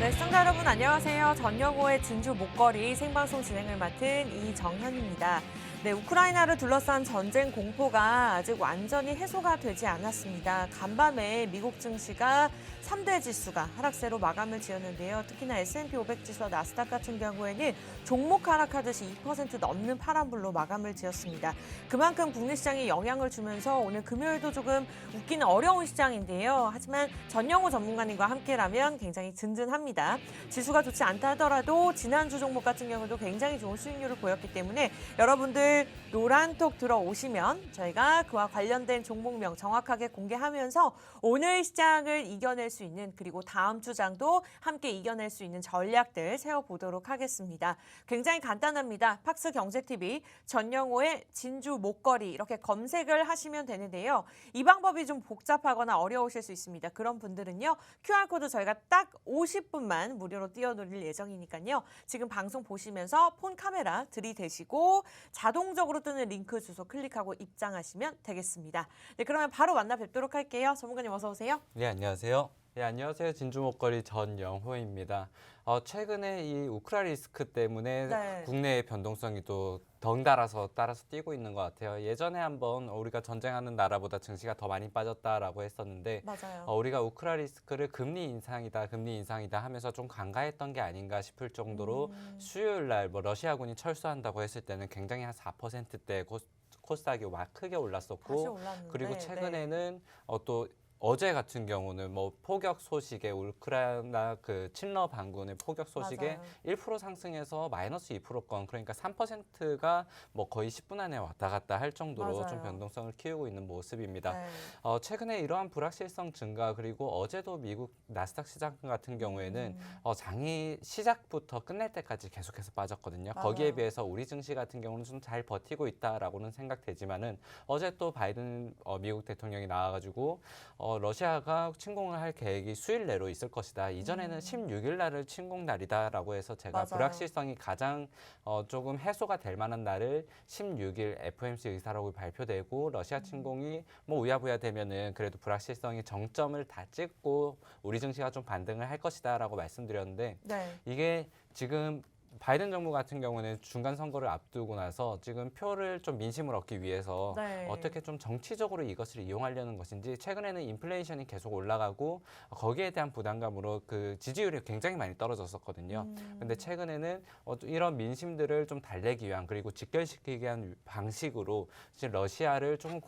네, 시청자 여러분 안녕하세요. 전영호의 진주 목걸이 생방송 진행을 맡은 이정현입니다. 네, 우크라이나를 둘러싼 전쟁 공포가 아직 완전히 해소가 되지 않았습니다. 간밤에 미국 증시가 3대 지수가 하락세로 마감을 지었는데요. 특히나 S&P 500 지수와 나스닥 같은 경우에는 종목 하락하듯이 2% 넘는 파란불로 마감을 지었습니다. 그만큼 국내 시장에 영향을 주면서 오늘 금요일도 조금 웃기는 어려운 시장인데요. 하지만 전영호 전문가님과 함께라면 굉장히 든든합니다. 지수가 좋지 않다 하더라도 지난주 종목 같은 경우도 굉장히 좋은 수익률을 보였기 때문에 여러분들 노란톡 들어오시면 저희가 그와 관련된 종목명 정확하게 공개하면서 오늘 시장을 이겨낼 수 있는 그리고 다음 주 장도 함께 이겨낼 수 있는 전략들 세워보도록 하겠습니다. 굉장히 간단합니다. 팍스 경제TV 전영호의 진주 목걸이 이렇게 검색을 하시면 되는데요. 이 방법이 좀 복잡하거나 어려우실 수 있습니다. 그런 분들은요. QR코드 저희가 딱 50분만 무료로 띄워드릴 예정이니까요. 지금 방송 보시면서 폰 카메라 들이대시고 자동적으로 뜨는 링크 주소 클릭하고 입장하시면 되겠습니다. 네, 그러면 바로 만나 뵙도록 할게요. 전문가님 어서 오세요. 네, 안녕하세요. 네, 안녕하세요. 진주 목걸이 전영호입니다. 최근에 이 우크라 리스크 때문에 네. 국내의 변동성이 또 덩달아서 따라서 뛰고 있는 것 같아요. 예전에 한번 우리가 전쟁하는 나라보다 증시가 더 많이 빠졌다라고 했었는데 맞아요. 우리가 우크라 리스크를 금리 인상이다 하면서 좀 간과했던 게 아닌가 싶을 정도로 수요일 날 뭐 러시아군이 철수한다고 했을 때는 굉장히 한 4%대 코스닥이 막 크게 다시 올랐었고 올랐는데. 그리고 네. 최근에는 또 어제 같은 경우는 뭐 포격 소식에 우크라이나 그 친러 반군의 포격 소식에 맞아요. 1% 상승해서 마이너스 2%건 그러니까 3%가 뭐 거의 10분 안에 왔다 갔다 할 정도로 맞아요. 좀 변동성을 키우고 있는 모습입니다. 네. 최근에 이러한 불확실성 증가 그리고 어제도 미국 나스닥 시장 같은 경우에는 장이 시작부터 끝날 때까지 계속해서 빠졌거든요. 맞아요. 거기에 비해서 우리 증시 같은 경우는 좀 잘 버티고 있다라고는 생각되지만은 어제 또 바이든 미국 대통령이 나와가지고 러시아가 침공을 할 계획이 수일 내로 있을 것이다. 이전에는 16일 날을 침공 날이다라고 해서 제가 맞아요. 불확실성이 가장 조금 해소가 될 만한 날을 16일 FOMC 의사록이 발표되고 러시아 침공이 뭐 우야부야 되면은 그래도 불확실성이 정점을 다 찍고 우리 증시가 좀 반등을 할 것이다라고 말씀드렸는데 네. 이게 지금 바이든 정부 같은 경우는 중간 선거를 앞두고 나서 지금 표를 좀 민심을 얻기 위해서 네. 어떻게 좀 정치적으로 이것을 이용하려는 것인지 최근에는 인플레이션이 계속 올라가고 거기에 대한 부담감으로 그 지지율이 굉장히 많이 떨어졌었거든요. 근데 최근에는 이런 민심들을 좀 달래기 위한 그리고 직결시키기 위한 방식으로 지금 러시아를 조금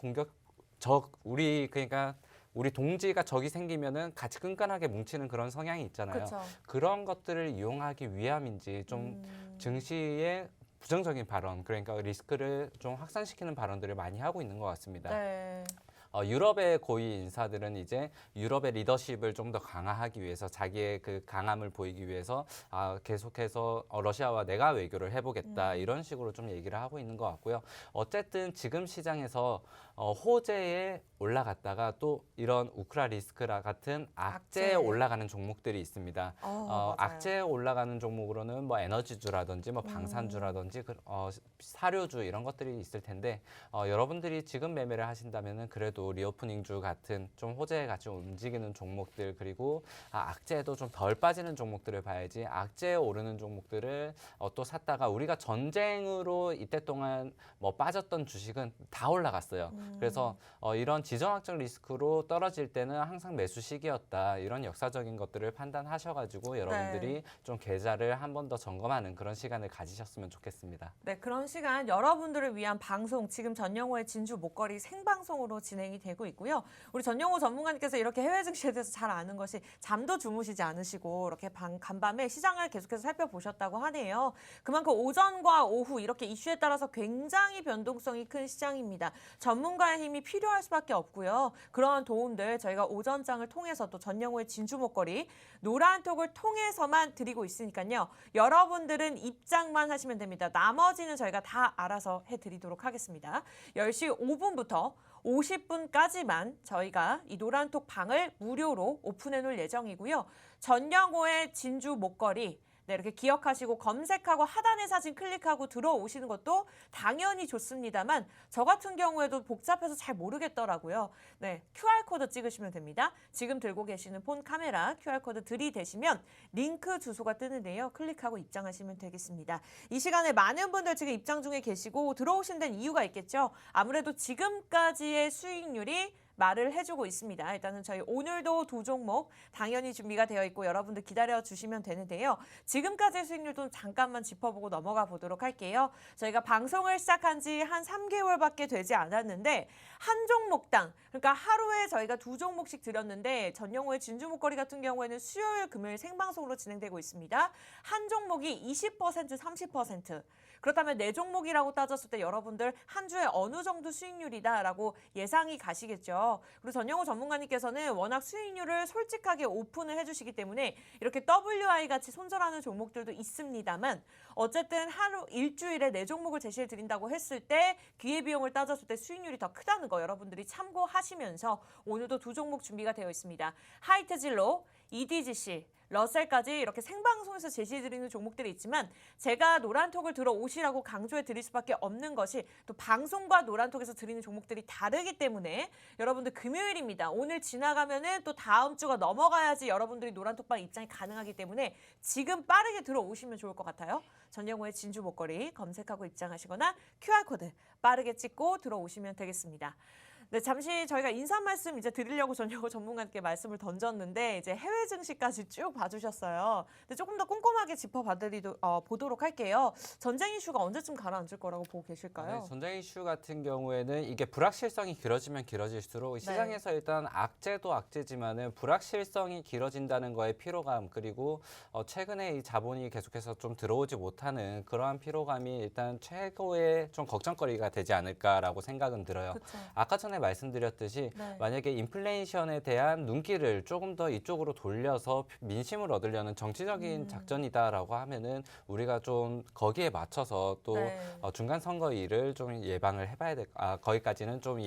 우리 동지가 적이 생기면은 같이 끈끈하게 뭉치는 그런 성향이 있잖아요. 그렇죠. 그런 것들을 이용하기 위함인지 좀 증시에 부정적인 발언, 그러니까 리스크를 좀 확산시키는 발언들을 많이 하고 있는 것 같습니다. 네. 유럽의 고위 인사들은 이제 유럽의 리더십을 좀 더 강화하기 위해서 자기의 그 강함을 보이기 위해서 계속해서 러시아와 내가 외교를 해보겠다 이런 식으로 좀 얘기를 하고 있는 것 같고요. 어쨌든 지금 시장에서 호재에 올라갔다가 또 이런 우크라 리스크라 같은 악재에 악재. 올라가는 종목들이 있습니다. 맞아요. 악재에 올라가는 종목으로는 뭐 에너지주라든지 뭐 방산주라든지 사료주 이런 것들이 있을 텐데 여러분들이 지금 매매를 하신다면은 그래도 리오프닝주 같은 좀 호재에 같이 움직이는 종목들 그리고 악재에도 좀 덜 빠지는 종목들을 봐야지 악재에 오르는 종목들을 또 샀다가 우리가 전쟁으로 이때 동안 뭐 빠졌던 주식은 다 올라갔어요. 그래서 이런 지정학적 리스크로 떨어질 때는 항상 매수 시기였다. 이런 역사적인 것들을 판단하셔가지고 여러분들이 좀 계좌를 한 번 더 점검하는 그런 시간을 가지셨으면 좋겠습니다. 네, 그런 시간 여러분들을 위한 방송 지금 전영호의 진주 목걸이 생방송으로 진행이 되고 있고요. 우리 전영호 전문가님께서 이렇게 해외 증시에 대해서 잘 아는 것이 잠도 주무시지 않으시고 이렇게 간밤에 시장을 계속해서 살펴보셨다고 하네요. 그만큼 오전과 오후 이렇게 이슈에 따라서 굉장히 변동성이 큰 시장입니다. 전문가의 힘이 필요할 수밖에 없고요. 그런 도움들 저희가 오전장을 통해서 또 전영호의 진주 목걸이 노란톡을 통해서만 드리고 있으니까요. 여러분들은 입장만 하시면 됩니다. 나머지는 저희가 다 알아서 해드리도록 하겠습니다. 10시 5분부터 50분까지만 저희가 이 노란톡 방을 무료로 오픈해 놓을 예정이고요. 전영호의 진주 목걸이 네, 이렇게 기억하시고 검색하고 하단의 사진 클릭하고 들어오시는 것도 당연히 좋습니다만 저 같은 경우에도 복잡해서 잘 모르겠더라고요. 네, QR코드 찍으시면 됩니다. 지금 들고 계시는 폰 카메라 QR코드 들이대시면 링크 주소가 뜨는데요. 클릭하고 입장하시면 되겠습니다. 이 시간에 많은 분들 지금 입장 중에 계시고 들어오신 데는 이유가 있겠죠. 아무래도 지금까지의 수익률이 말을 해주고 있습니다. 일단은 저희 오늘도 두 종목 당연히 준비가 되어 있고 여러분들 기다려 주시면 되는데요. 지금까지의 수익률도 잠깐만 짚어보고 넘어가 보도록 할게요. 저희가 방송을 시작한 지 한 3개월밖에 되지 않았는데 한 종목당 그러니까 하루에 저희가 두 종목씩 드렸는데 전영호의 진주 목걸이 같은 경우에는 수요일 금요일 생방송으로 진행되고 있습니다. 한 종목이 20% 30% 그렇다면 네 종목이라고 따졌을 때 여러분들 한 주에 어느 정도 수익률이다라고 예상이 가시겠죠. 그리고 전영호 전문가님께서는 워낙 수익률을 솔직하게 오픈을 해주시기 때문에 이렇게 WI 같이 손절하는 종목들도 있습니다만 어쨌든 하루 일주일에 네 종목을 제시해 드린다고 했을 때 기회비용을 따졌을 때 수익률이 더 크다는 거 여러분들이 참고하시면서 오늘도 두 종목 준비가 되어 있습니다. 하이트진로, EDGC, 러셀까지 이렇게 생방송에서 제시해드리는 종목들이 있지만 제가 노란톡을 들어오시라고 강조해 드릴 수밖에 없는 것이 또 방송과 노란톡에서 드리는 종목들이 다르기 때문에 여러분들 금요일입니다. 오늘 지나가면은 또 다음 주가 넘어가야지 여러분들이 노란톡방 입장이 가능하기 때문에 지금 빠르게 들어오시면 좋을 것 같아요. 전영호의 진주 목걸이 검색하고 입장하시거나 QR코드 빠르게 찍고 들어오시면 되겠습니다. 네, 잠시 저희가 인사 말씀 이제 드리려고 전영호 전문가님께 말씀을 던졌는데 이제 해외 증시까지 쭉 봐주셨어요. 근데 조금 더 꼼꼼하게 보도록 할게요. 전쟁 이슈가 언제쯤 가라앉을 거라고 보고 계실까요? 네, 전쟁 이슈 같은 경우에는 이게 불확실성이 길어지면 길어질수록 시장에서 일단 악재도 악재지만은 불확실성이 길어진다는 거에 피로감 그리고 최근에 이 자본이 계속해서 좀 들어오지 못하는 그러한 피로감이 일단 최고의 좀 걱정거리가 되지 않을까라고 생각은 들어요. 그쵸. 아까 전에 말씀드렸듯이 네. 만약에 인플레이션에 대한 눈길을 조금 더 이쪽으로 돌려서 민심을 얻으려는 정치적인 작전이다라고 하면은 우리가 좀 거기에 맞춰서 또 네. 중간 선거일을 좀 예방을 해봐야 거기까지는 좀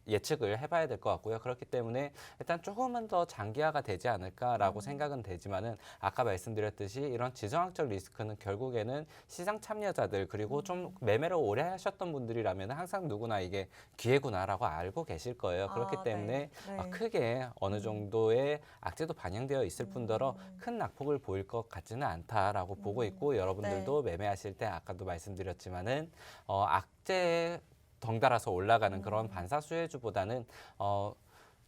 예측을 해봐야 될 것 같고요. 그렇기 때문에 일단 조금은 더 장기화가 되지 않을까라고 생각은 되지만은 아까 말씀드렸듯이 이런 지정학적 리스크는 결국에는 시장 참여자들 그리고 좀 매매를 오래 하셨던 분들이라면 항상 누구나 이게 기회구나라고 알고 계실 거예요. 그렇기 때문에 네. 크게 어느 정도의 악재도 반영되어 있을 뿐더러 큰 낙폭을 보일 것 같지는 않다라고 보고 있고 여러분들도 매매하실 때 아까도 말씀드렸지만은 악재 덩달아서 올라가는 그런 반사수혜주보다는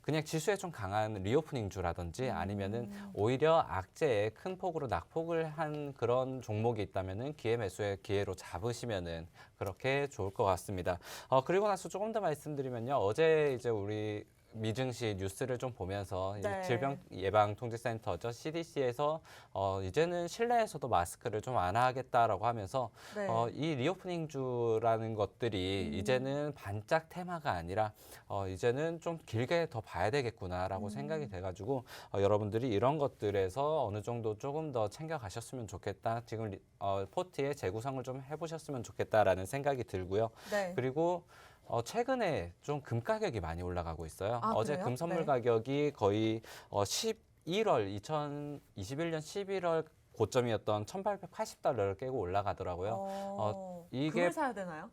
그냥 지수에 좀 강한 리오프닝주라든지 아니면은 오히려 악재에 큰 폭으로 낙폭을 한 그런 종목이 있다면은 기회 매수의 기회로 잡으시면은 그렇게 좋을 것 같습니다. 그리고 나서 조금 더 말씀드리면요. 어제 이제 우리 미증시 뉴스를 좀 보면서 네. 질병예방통제센터죠 CDC에서 이제는 실내에서도 마스크를 좀 안 하겠다라고 하면서 네. 이 리오프닝주라는 것들이 이제는 반짝 테마가 아니라 이제는 좀 길게 더 봐야 되겠구나라고 생각이 돼가지고 여러분들이 이런 것들에서 어느 정도 조금 더 챙겨 가셨으면 좋겠다. 지금 포트의 재구성을 좀 해보셨으면 좋겠다라는 생각이 들고요. 네. 그리고 최근에 좀 금 가격이 많이 올라가고 있어요. 아, 어제 그래요? 금 선물 네. 가격이 거의 2021년 11월 고점이었던 1,880달러를 깨고 올라가더라고요. 이게 금을 사야 되나요?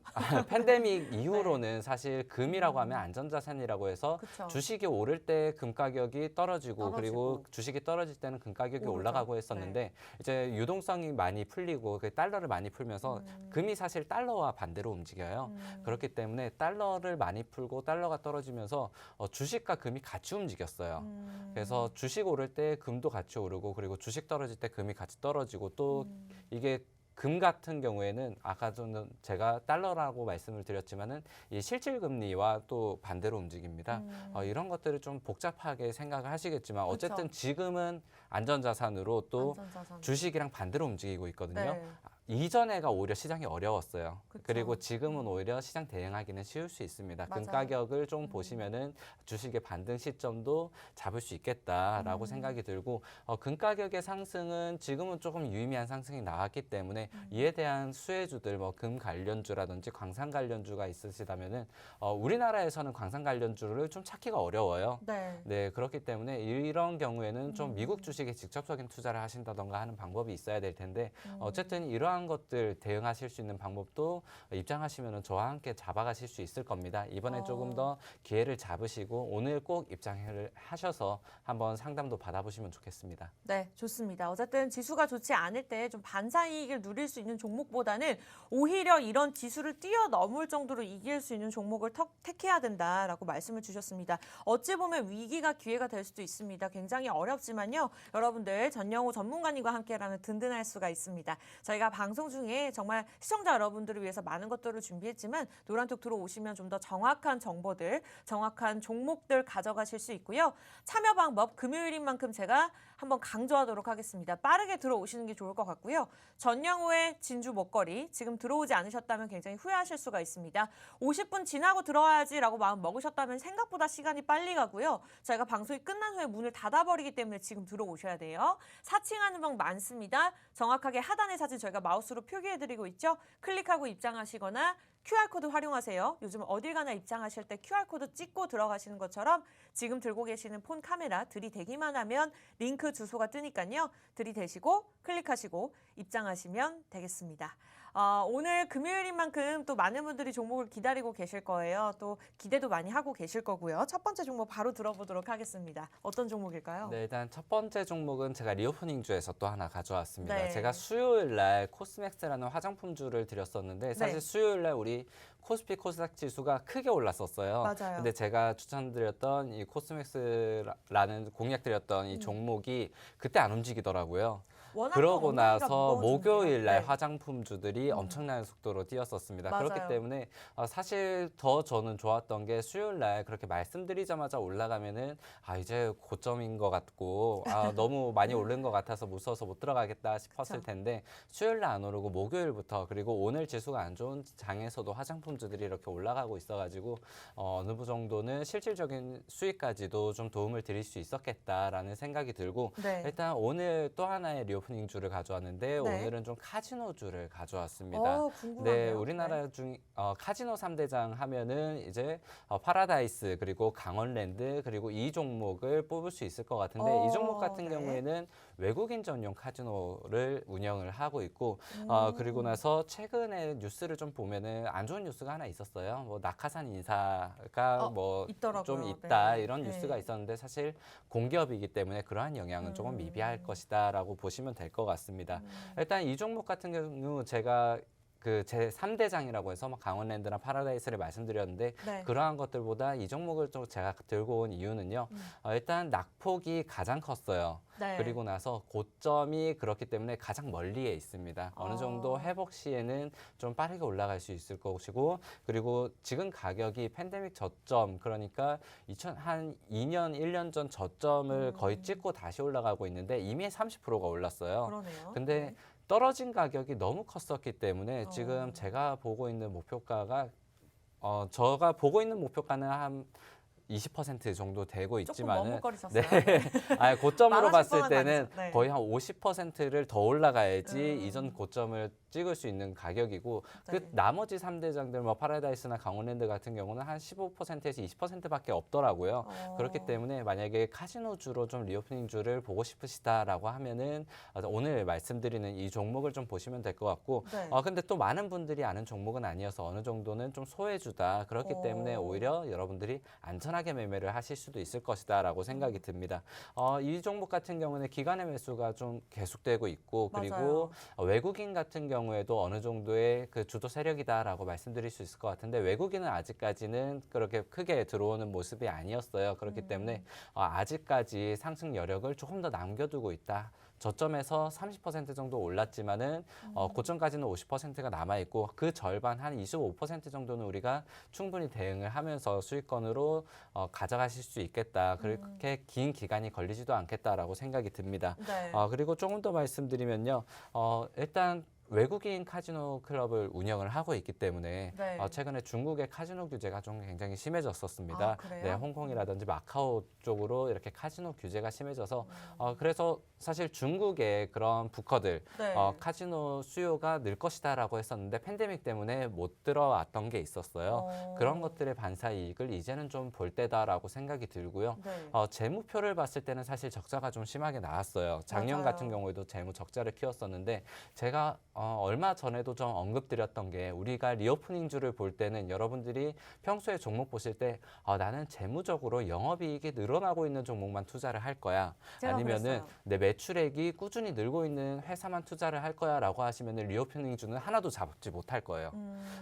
팬데믹 이후로는 사실 금이라고 하면 안전자산이라고 해서 그쵸. 주식이 오를 때 금 가격이 떨어지고 그리고 주식이 떨어질 때는 금 가격이 오르죠. 올라가고 했었는데 이제 유동성이 많이 풀리고 그 달러를 많이 풀면서 금이 사실 달러와 반대로 움직여요. 그렇기 때문에 달러를 많이 풀고 달러가 떨어지면서 주식과 금이 같이 움직였어요. 그래서 주식 오를 때 금도 같이 오르고 그리고 주식 떨어질 때 금이 같이 떨어지고 또 이게 금 같은 경우에는 아까 저는 제가 달러라고 말씀을 드렸지만은 이 실질 금리와 또 반대로 움직입니다. 이런 것들을 좀 복잡하게 생각을 하시겠지만 어쨌든 그쵸. 지금은 안전자산으로 또 안전자산. 주식이랑 반대로 움직이고 있거든요. 네. 이전에가 오히려 시장이 어려웠어요. 그쵸. 그리고 지금은 오히려 시장 대응하기는 쉬울 수 있습니다. 금 맞아요. 가격을 좀 보시면은 주식의 반등 시점도 잡을 수 있겠다라고 생각이 들고 금 가격의 상승은 지금은 조금 유의미한 상승이 나왔기 때문에 이에 대한 수혜주들 뭐 금 관련주라든지 광산 관련주가 있으시다면은 우리나라에서는 광산 관련주를 좀 찾기가 어려워요. 네. 네, 그렇기 때문에 이런 경우에는 좀 미국 주식에 직접적인 투자를 하신다던가 하는 방법이 있어야 될 텐데 어쨌든 이러한 것들 대응하실 수 있는 방법도 입장하시면 저와 함께 잡아가실 수 있을 겁니다. 이번에 조금 더 기회를 잡으시고 오늘 꼭 입장을 하셔서 한번 상담도 받아보시면 좋겠습니다. 네, 좋습니다. 어쨌든 지수가 좋지 않을 때 좀 반사이익을 누릴 수 있는 종목보다는 오히려 이런 지수를 뛰어넘을 정도로 이길 수 있는 종목을 택해야 된다라고 말씀을 주셨습니다. 어찌 보면 위기가 기회가 될 수도 있습니다. 굉장히 어렵지만요. 여러분들 전영호 전문가님과 함께라면 든든할 수가 있습니다. 저희가 방송 중에 정말 시청자 여러분들을 위해서 많은 것들을 준비했지만 노란톡 들어오시면 좀 더 정확한 정보들, 정확한 종목들 가져가실 수 있고요. 참여 방법 금요일인 만큼 제가 한번 강조하도록 하겠습니다. 빠르게 들어오시는 게 좋을 것 같고요. 전영호의 진주 먹거리 지금 들어오지 않으셨다면 굉장히 후회하실 수가 있습니다. 50분 지나고 들어와야지라고 마음 먹으셨다면 생각보다 시간이 빨리 가고요. 저희가 방송이 끝난 후에 문을 닫아버리기 때문에 지금 들어오셔야 돼요. 사칭하는 방법 많습니다. 정확하게 하단의 사진 저희가 마우스로 표기해드리고 있죠. 클릭하고 입장하시거나 QR코드 활용하세요. 요즘 어딜 가나 입장하실 때 QR코드 찍고 들어가시는 것처럼 지금 들고 계시는 폰 카메라 들이대기만 하면 링크 주소가 뜨니까요. 들이대시고 클릭하시고 입장하시면 되겠습니다. 오늘 금요일인 만큼 또 많은 분들이 종목을 기다리고 계실 거예요. 또 기대도 많이 하고 계실 거고요. 첫 번째 종목 바로 들어보도록 하겠습니다. 어떤 종목일까요? 네, 일단 첫 번째 종목은 제가 리오프닝주에서 또 하나 가져왔습니다. 네. 제가 수요일 날 코스맥스라는 화장품주를 드렸었는데 사실 네. 수요일 날 우리 코스피 코스닥 지수가 크게 올랐었어요. 맞아요. 근데 제가 추천드렸던 이 코스맥스라는 공략드렸던 이 종목이 그때 안 움직이더라고요. 워낙 그러고 엉덩이가 나서 무거운 목요일 날 종목이라. 네. 화장품주들이 엄청난 속도로 뛰었었습니다. 맞아요. 그렇기 때문에 사실 더 저는 좋았던 게 수요일 날 그렇게 말씀드리자마자 올라가면은 이제 고점인 것 같고 너무 많이 오른 것 같아서 무서워서 못 들어가겠다 싶었을 그쵸. 텐데 수요일 날 안 오르고 목요일부터 그리고 오늘 지수가 안 좋은 장에서도 화장품주들이 이렇게 올라가고 있어가지고 어느 정도는 실질적인 수익까지도 좀 도움을 드릴 수 있었겠다라는 생각이 들고 네. 일단 오늘 또 하나의 리오프닝주를 가져왔는데 네. 오늘은 좀 카지노주를 가져왔습니다. 궁금하네요. 네, 우리나라 중 카지노 3대장 하면은 이제 파라다이스 그리고 강원랜드 그리고 이 종목을 뽑을 수 있을 것 같은데 이 종목 같은 네. 경우에는 외국인 전용 카지노를 운영을 하고 있고 그리고 나서 최근에 뉴스를 좀 보면은 안 좋은 뉴스가 하나 있었어요. 뭐 낙하산 인사가 뭐 있더라고요. 좀 있다 네. 이런 네. 뉴스가 있었는데 사실 공기업이기 때문에 그러한 영향은 조금 미비할 것이다라고 보시면 될 것 같습니다. 일단 이 종목 같은 경우 제가 제 3대장이라고 해서 뭐 강원랜드나 파라다이스를 말씀드렸는데 네. 그러한 것들보다 이 종목을 좀 제가 들고 온 이유는요. 일단 낙폭이 가장 컸어요. 네. 그리고 나서 고점이 그렇기 때문에 가장 멀리에 있습니다. 어느 정도 회복 시에는 좀 빠르게 올라갈 수 있을 것이고 그리고 지금 가격이 팬데믹 저점 그러니까 한 2년, 1년 전 저점을 거의 찍고 다시 올라가고 있는데 이미 30%가 올랐어요. 그러네요. 근데 떨어진 가격이 너무 컸었기 때문에 지금 제가 보고 있는 목표가가 제가 보고 있는 목표가는 한 20% 정도 되고 조금 있지만은 머뭇거리셨어요. 고점으로 말하실 봤을 뻔한 때는 아니죠. 네. 거의 한 50%를 더 올라가야지 이전 고점을 찍을 수 있는 가격이고 네. 그 나머지 3대장들 뭐 파라다이스나 강원랜드 같은 경우는 한 15%에서 20%밖에 없더라고요. 그렇기 때문에 만약에 카지노주로 좀 리오프닝주를 보고 싶으시다라고 하면은 오늘 말씀드리는 이 종목을 좀 보시면 될 것 같고 네. 근데 또 많은 분들이 아는 종목은 아니어서 어느 정도는 좀 소외주다. 그렇기 때문에 오히려 여러분들이 안전하게 매매를 하실 수도 있을 것이다라고 생각이 듭니다. 이 종목 같은 경우는 기관의 매수가 좀 계속되고 있고 그리고 외국인 같은 경우에도 어느 정도의 그 주도 세력이다라고 말씀드릴 수 있을 것 같은데 외국인은 아직까지는 그렇게 크게 들어오는 모습이 아니었어요. 그렇기 때문에 아직까지 상승 여력을 조금 더 남겨두고 있다. 저점에서 30% 정도 올랐지만은 고점까지는 50%가 남아 있고 그 절반 한 25% 정도는 우리가 충분히 대응을 하면서 수익권으로 가져가실 수 있겠다. 그렇게 긴 기간이 걸리지도 않겠다라고 생각이 듭니다. 네. 그리고 조금 더 말씀드리면요. 일단 외국인 카지노 클럽을 운영을 하고 있기 때문에 네. 최근에 중국의 카지노 규제가 좀 굉장히 심해졌었습니다. 아, 그래요? 네, 홍콩이라든지 마카오 쪽으로 이렇게 카지노 규제가 심해져서 그래서 사실 중국의 그런 부커들 네. 카지노 수요가 늘 것이다라고 했었는데 팬데믹 때문에 못 들어왔던 게 있었어요. 그런 것들의 반사 이익을 이제는 좀 볼 때다라고 생각이 들고요. 네. 재무표를 봤을 때는 사실 적자가 좀 심하게 나왔어요. 작년 맞아요. 같은 경우에도 재무 적자를 키웠었는데 제가 얼마 전에도 좀 언급드렸던 게 우리가 리오프닝주를 볼 때는 여러분들이 평소에 종목 보실 때 나는 재무적으로 영업이익이 늘어나고 있는 종목만 투자를 할 거야. 제가 아니면은 그랬어요. 내 매출액이 꾸준히 늘고 있는 회사만 투자를 할 거야라고 하시면은 리오프닝주는 하나도 잡지 못할 거예요.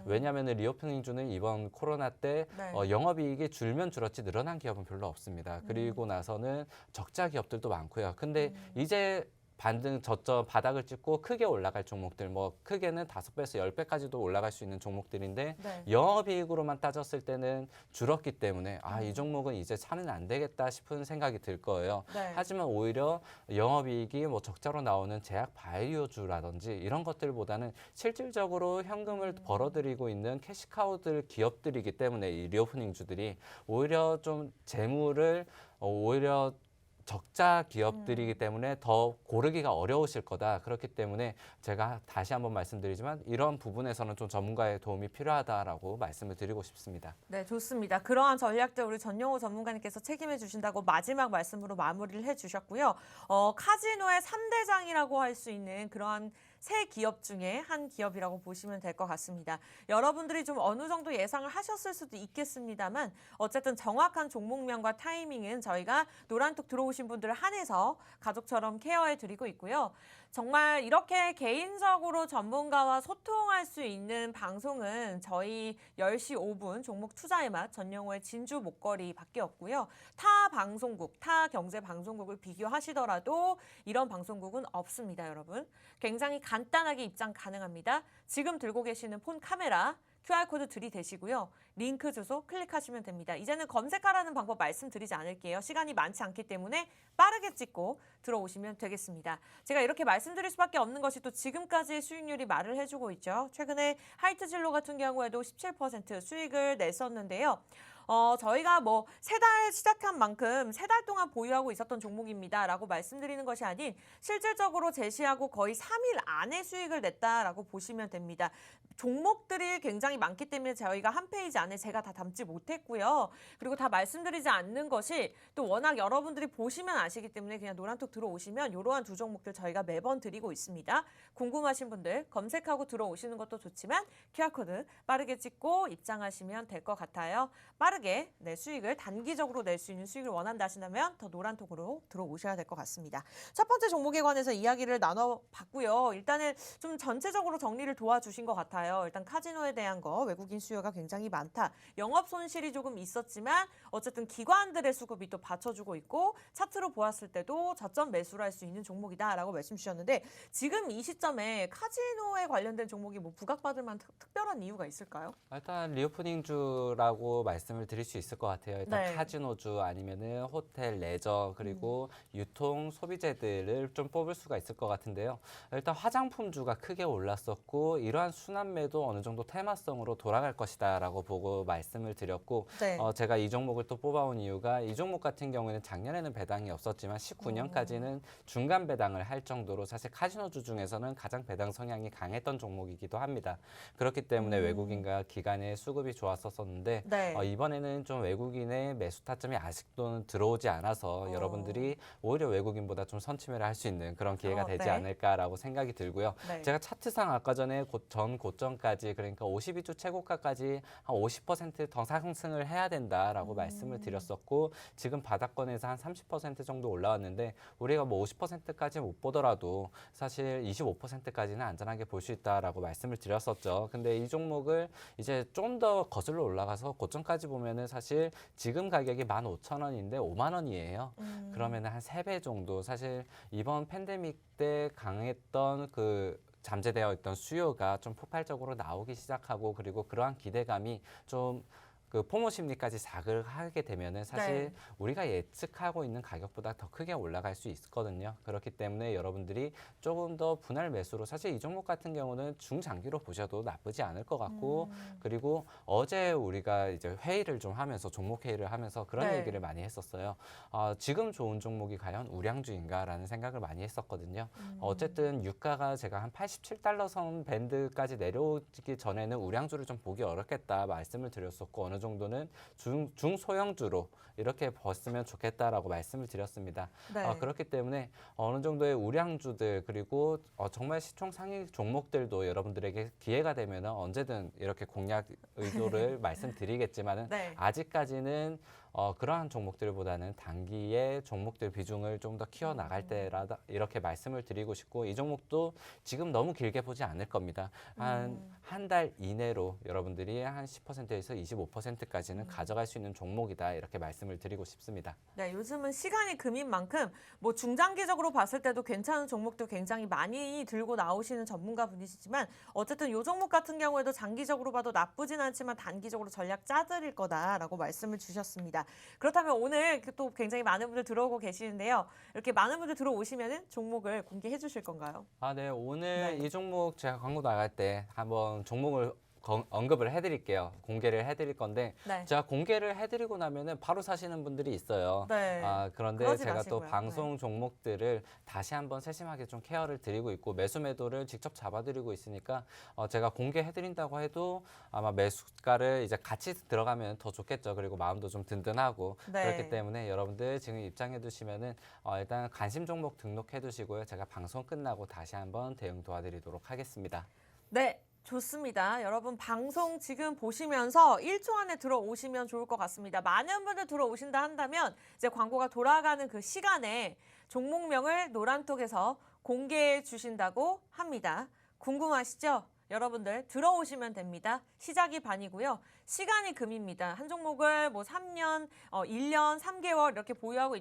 왜냐하면은 리오프닝주는 이번 코로나 때 네. 영업이익이 줄면 줄었지 늘어난 기업은 별로 없습니다. 그리고 나서는 적자 기업들도 많고요. 근데 이제 반등 저점 바닥을 찍고 크게 올라갈 종목들 뭐 크게는 5배에서 10배까지도 올라갈 수 있는 종목들인데 네. 영업이익으로만 따졌을 때는 줄었기 때문에 이 종목은 이제 사면 안 되겠다 싶은 생각이 들 거예요. 네. 하지만 오히려 영업이익이 뭐 적자로 나오는 제약 바이오주라든지 이런 것들보다는 실질적으로 현금을 벌어들이고 있는 캐시카우들 기업들이기 때문에 이 리오프닝주들이 오히려 좀 재무를 오히려 적자 기업들이기 때문에 더 고르기가 어려우실 거다. 그렇기 때문에 제가 다시 한번 말씀드리지만 이런 부분에서는 좀 전문가의 도움이 필요하다라고 말씀을 드리고 싶습니다. 네, 좋습니다. 그러한 전략들 우리 전용호 전문가님께서 책임해 주신다고 마지막 말씀으로 마무리를 해 주셨고요. 카지노의 3대장이라고 할 수 있는 그러한 세 기업 중에 한 기업이라고 보시면 될 것 같습니다. 여러분들이 좀 어느 정도 예상을 하셨을 수도 있겠습니다만 어쨌든 정확한 종목명과 타이밍은 저희가 노란톡 들어오신 분들을 한해서 가족처럼 케어해 드리고 있고요. 정말 이렇게 개인적으로 전문가와 소통할 수 있는 방송은 저희 10시 5분 종목 투자의 맛 전영호의 진주 목걸이밖에 없고요. 타 방송국, 타 경제 방송국을 비교하시더라도 이런 방송국은 없습니다, 여러분. 굉장히 간단하게 입장 가능합니다. 지금 들고 계시는 폰 카메라, QR코드 들이대시고요. 링크 주소 클릭하시면 됩니다. 이제는 검색하라는 방법 말씀드리지 않을게요. 시간이 많지 않기 때문에 빠르게 찍고 들어오시면 되겠습니다. 제가 이렇게 말씀드릴 수밖에 없는 것이 또 지금까지 수익률이 말을 해주고 있죠. 최근에 하이트진로 같은 경우에도 17% 수익을 냈었는데요. 저희가 뭐 세 달 시작한 만큼 세 달 동안 보유하고 있었던 종목입니다라고 말씀드리는 것이 아닌 실질적으로 제시하고 거의 3일 안에 수익을 냈다라고 보시면 됩니다. 종목들이 굉장히 많기 때문에 저희가 한 페이지 안에 제가 다 담지 못했고요. 그리고 다 말씀드리지 않는 것이 또 워낙 여러분들이 보시면 아시기 때문에 그냥 노란톡 들어오시면 이러한 두 종목들 저희가 매번 드리고 있습니다. 궁금하신 분들 검색하고 들어오시는 것도 좋지만 QR코드 빠르게 찍고 입장하시면 될 것 같아요. 빠르게 수익을 단기적으로 낼 수 있는 수익을 원한다 하신다면 더 노란톡으로 들어오셔야 될 것 같습니다. 첫 번째 종목에 관해서 이야기를 나눠봤고요. 일단은 좀 전체적으로 정리를 도와주신 것 같아요. 일단 카지노에 대한 거 외국인 수요가 굉장히 많다. 영업 손실이 조금 있었지만 어쨌든 기관들의 수급이 또 받쳐주고 있고 차트로 보았을 때도 저점 매수를 할 수 있는 종목이다라고 말씀 주셨는데 지금 이 시점에 카지노에 관련된 종목이 뭐 부각받을 만한 특별한 이유가 있을까요? 일단 리오프닝주라고 말씀을 드릴 수 있을 것 같아요. 일단 네. 카지노주 아니면은 호텔, 레저 그리고 유통, 소비재들을 좀 뽑을 수가 있을 것 같은데요. 일단 화장품주가 크게 올랐었고 이러한 순환매도 어느 정도 테마성으로 돌아갈 것이다라고 보고 말씀을 드렸고 네. 제가 이 종목을 또 뽑아온 이유가 이 종목 같은 경우에는 작년에는 배당이 없었지만 19년까지는 중간 배당을 할 정도로 사실 카지노주 중에서는 가장 배당 성향이 강했던 종목이기도 합니다. 그렇기 때문에 외국인과 기관의 수급이 좋았었는데 네. 이번에는 좀 외국인의 매수 타점이 아직도 들어오지 않아서 여러분들이 오히려 외국인보다 좀 선취매를 할 수 있는 그런 기회가 되지 네. 않을까라고 생각이 들고요. 네. 제가 차트상 아까 전에 전 고점까지 그러니까 52주 최고가까지 한 50%더 상승을 해야 된다라고 말씀을 드렸었고 지금 바닥권에서 한 30% 정도 올라왔는데 우리가 뭐 50%까지 못 보더라도 사실 25%까지는 안전하게 볼 수 있다라고 말씀을 드렸었죠. 근데 이 종목을 이제 좀 더 거슬러 올라가서 고점까지 보면은 사실 지금 가격이 15,000원인데 5만 원이에요. 그러면은 한 3배 정도 사실 이번 팬데믹 때 강했던 그 잠재되어 있던 수요가 좀 폭발적으로 나오기 시작하고 그리고 그러한 기대감이 좀 그 포모 심리까지 자극하게 되면은 사실 네. 우리가 예측하고 있는 가격보다 더 크게 올라갈 수 있거든요. 그렇기 때문에 여러분들이 조금 더 분할 매수로 사실 이 종목 같은 경우는 중장기로 보셔도 나쁘지 않을 것 같고 그리고 어제 우리가 이제 회의를 좀 하면서 종목 회의를 하면서 그런 네. 얘기를 많이 했었어요. 지금 좋은 종목이 과연 우량주인가라는 생각을 많이 했었거든요. 어쨌든 유가가 제가 한 87달러 선 밴드까지 내려오기 전에는 우량주를 좀 보기 어렵겠다 말씀을 드렸었고 어느 정도는 중소형주로 이렇게 봤으면 좋겠다라고 말씀을 드렸습니다. 네. 그렇기 때문에 어느 정도의 우량주들 그리고 정말 시총 상위 종목들도 여러분들에게 기회가 되면 언제든 이렇게 공략 의도를 말씀드리겠지만은 네. 아직까지는 그러한 종목들보다는 단기의 종목들 비중을 좀 더 키워 나갈 때라 이렇게 말씀을 드리고 싶고 이 종목도 지금 너무 길게 보지 않을 겁니다. 한 달 이내로 여러분들이 한 10%에서 25%까지는 가져갈 수 있는 종목이다 이렇게 말씀을 드리고 싶습니다. 네, 요즘은 시간이 금인 만큼 뭐 중장기적으로 봤을 때도 괜찮은 종목도 굉장히 많이 들고 나오시는 전문가 분이시지만 어쨌든 이 종목 같은 경우에도 장기적으로 봐도 나쁘진 않지만 단기적으로 전략 짜드릴 거다라고 말씀을 주셨습니다. 그렇다면 오늘 또 굉장히 많은 분들 들어오고 계시는데요. 이렇게 많은 분들 들어오시면은 종목을 공개해 주실 건가요? 네, 오늘 네. 이 종목 제가 광고 나갈 때 한번 종목을 언급을 해드릴게요. 공개를 해드릴 건데 네. 제가 공개를 해드리고 나면은 바로 사시는 분들이 있어요. 네. 그런데 그러지 제가 또 마시고요. 방송 종목들을 다시 한번 세심하게 좀 케어를 드리고 있고 매수 매도를 직접 잡아드리고 있으니까 제가 공개해드린다고 해도 아마 매수가를 이제 같이 들어가면 더 좋겠죠. 그리고 마음도 좀 든든하고 네. 그렇기 때문에 여러분들 지금 입장해 두시면은 일단 관심 종목 등록해 두시고요. 제가 방송 끝나고 다시 한번 대응 도와드리도록 하겠습니다. 네. 좋습니다. 여러분 방송 지금 보시면서 1초 안에 들어오시면 좋을 것 같습니다. 많은 분들 들어오신다 한다면 이제 광고가 돌아가는 그 시간에 종목명을 노란톡에서 공개해 주신다고 합니다. 궁금하시죠? 여러분들 들어오시면 됩니다. 시작이 반이고요. 시간이 금입니다. 한 종목을 뭐 3년, 1년, 3개월 이렇게 보유하고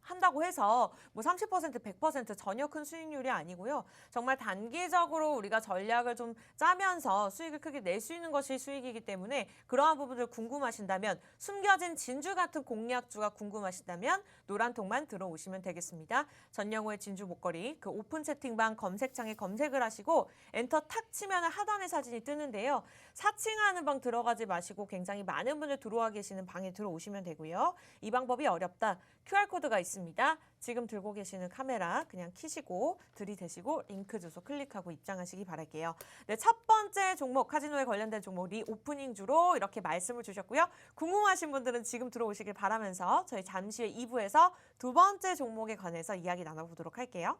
한다고 해서 뭐 30%, 100% 전혀 큰 수익률이 아니고요. 정말 단기적으로 우리가 전략을 좀 짜면서 수익을 크게 낼 수 있는 것이 수익이기 때문에 그러한 부분들 궁금하신다면 숨겨진 진주 같은 공략주가 궁금하신다면 노란통만 들어오시면 되겠습니다. 전영호의 진주 목걸이 그 오픈 채팅방 검색창에 검색을 하시고 엔터 탁 치면 하단에 사진이 뜨는데요. 사칭하는 방 들어가지 마시고 굉장히 많은 분들 들어와 계시는 방에 들어오시면 되고요. 이 방법이 어렵다. QR코드가 있습니다. 지금 들고 계시는 카메라 그냥 켜시고 들이대시고 링크 주소 클릭하고 입장하시기 바랄게요. 네, 첫 번째 종목 카지노에 관련된 종목 리오프닝주로 이렇게 말씀을 주셨고요. 궁금하신 분들은 지금 들어오시길 바라면서 저희 잠시 후에 2부에서 두 번째 종목에 관해서 이야기 나눠보도록 할게요.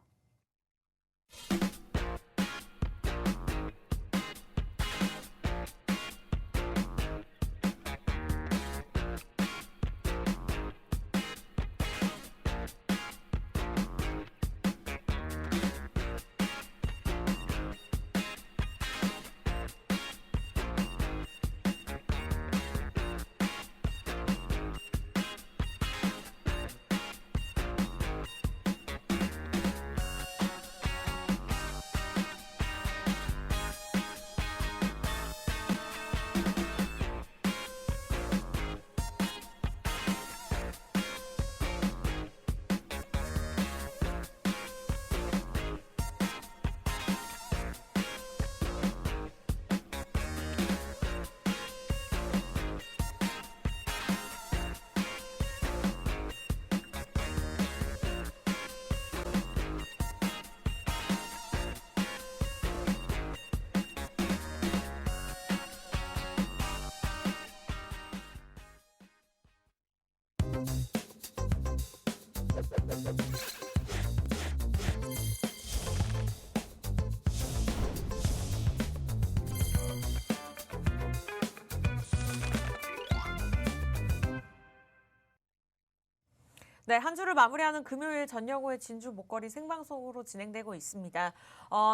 네, 한 주를 마무리하는 금요일 전영호의 진주 목걸이 생방송으로 진행되고 있습니다.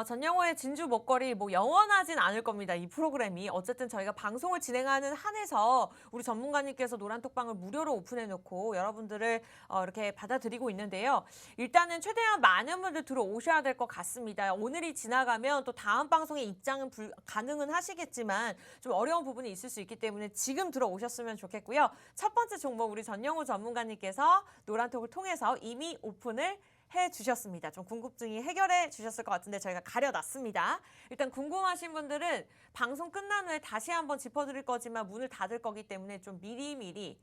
전영호의 진주 목걸이 뭐 영원하진 않을 겁니다. 이 프로그램이. 어쨌든 저희가 방송을 진행하는 한에서 우리 전문가님께서 노란톡방을 무료로 오픈해놓고 여러분들을 이렇게 받아들이고 있는데요. 일단은 최대한 많은 분들 들어오셔야 될 것 같습니다. 오늘이 지나가면 또 다음 방송에 입장은 가능은 하시겠지만 좀 어려운 부분이 있을 수 있기 때문에 지금 들어오셨으면 좋겠고요. 첫 번째 종목 우리 전영호 전문가님께서 노란톡을 통해서 이미 오픈을 해주셨습니다. 좀 궁금증이 해결해 주셨을 것 같은데 저희가 가려놨습니다. 일단 궁금하신 분들은 방송 끝난 후에 다시 한번 짚어드릴 거지만 문을 닫을 거기 때문에 좀 미리미리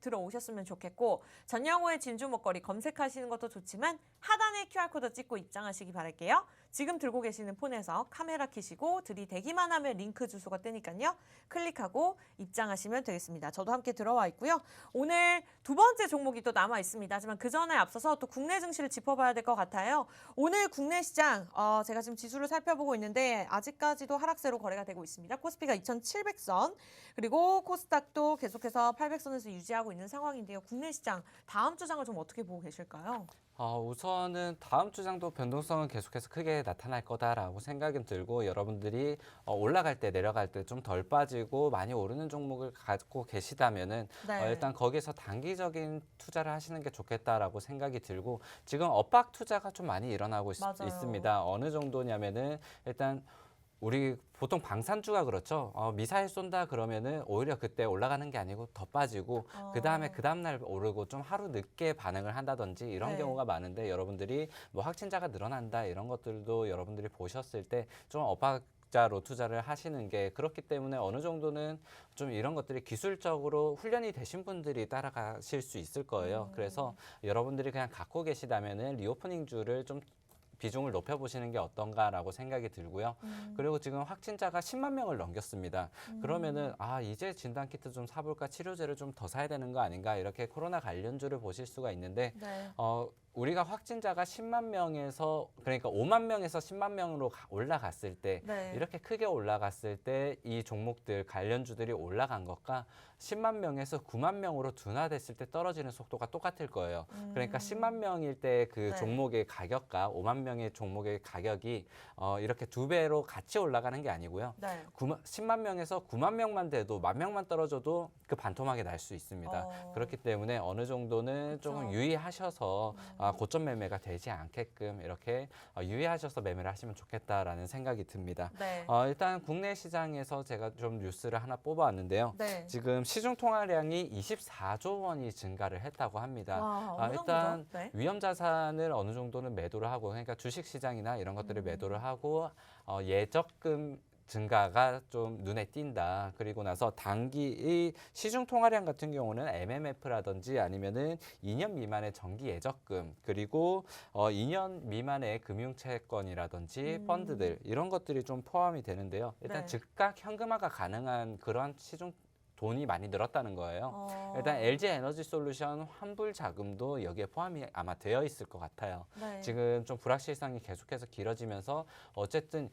들어오셨으면 좋겠고 전영호의 진주 목걸이 검색하시는 것도 좋지만 하단에 QR코드 찍고 입장하시기 바랄게요. 지금 들고 계시는 폰에서 카메라 켜시고 들이대기만 하면 링크 주소가 뜨니까요. 클릭하고 입장하시면 되겠습니다. 저도 함께 들어와 있고요. 오늘 두 번째 종목이 또 남아 있습니다. 하지만 그 전에 앞서서 또 국내 증시를 짚어봐야 될 것 같아요. 오늘 국내 시장 제가 지금 지수를 살펴보고 있는데 아직까지도 하락세로 거래가 되고 있습니다. 코스피가 2,700선 그리고 코스닥도 계속해서 800선에서 유지하고 있는 상황인데요. 국내 시장 다음 주장을 좀 어떻게 보고 계실까요? 우선은 다음 주장도 변동성은 계속해서 크게 나타날 거다라고 생각은 들고 여러분들이 올라갈 때 내려갈 때 좀 덜 빠지고 많이 오르는 종목을 갖고 계시다면은 네. 일단 거기서 단기적인 투자를 하시는 게 좋겠다라고 생각이 들고 지금 엇박 투자가 좀 많이 일어나고 맞아요. 있습니다. 어느 정도냐면은 일단 우리 보통 방산주가 그렇죠. 미사일 쏜다 그러면은 오히려 그때 올라가는 게 아니고 더 빠지고 그 다음날 오르고 좀 하루 늦게 반응을 한다든지 이런 네. 경우가 많은데 여러분들이 뭐 확진자가 늘어난다 이런 것들도 여러분들이 보셨을 때 좀 엇박자로 투자를 하시는 게 그렇기 때문에 어느 정도는 좀 이런 것들이 기술적으로 훈련이 되신 분들이 따라가실 수 있을 거예요. 그래서 여러분들이 그냥 갖고 계시다면은 리오프닝주를 좀 비중을 높여보시는 게 어떤가라고 생각이 들고요. 그리고 지금 확진자가 10만 명을 넘겼습니다. 그러면은 이제 진단키트 좀 사볼까 치료제를 좀 더 사야 되는 거 아닌가 이렇게 코로나 관련주를 보실 수가 있는데 네. 우리가 확진자가 10만 명에서 그러니까 5만 명에서 10만 명으로 올라갔을 때 네. 이렇게 크게 올라갔을 때 이 종목들 관련주들이 올라간 것과 10만 명에서 9만 명으로 둔화됐을 때 떨어지는 속도가 똑같을 거예요. 그러니까 10만 명일 때 그 네. 종목의 가격과 5만 명의 종목의 가격이 이렇게 두 배로 같이 올라가는 게 아니고요. 네. 10만 명에서 9만 명만 돼도 1만 명만 떨어져도 그 반토막이 날 수 있습니다. 그렇기 때문에 어느 정도는 그쵸. 조금 유의하셔서 고점 매매가 되지 않게끔 이렇게 유의하셔서 매매를 하시면 좋겠다라는 생각이 듭니다. 네. 일단 국내 시장에서 제가 좀 뉴스를 하나 뽑아왔는데요. 네. 지금 시중 통화량이 24조 원이 증가를 했다고 합니다. 와, 어느 일단 정도죠? 네. 위험 자산을 어느 정도는 매도를 하고 그러니까 주식 시장이나 이런 것들을 매도를 하고 예적금 증가가 좀 눈에 띈다. 그리고 나서 단기 이 시중 통화량 같은 경우는 MMF라든지 아니면은 2년 미만의 정기 예적금 그리고 2년 미만의 금융채권이라든지 펀드들 이런 것들이 좀 포함이 되는데요. 일단 네. 즉각 현금화가 가능한 그런 시중 돈이 많이 늘었다는 거예요. 일단 어, LG 에너지 솔루션 환불 자금도 여기에 포함이 아마 되어 있을 것 같아요. 네. 지금 좀 불확실성이 계속해서 길어지면서 어쨌든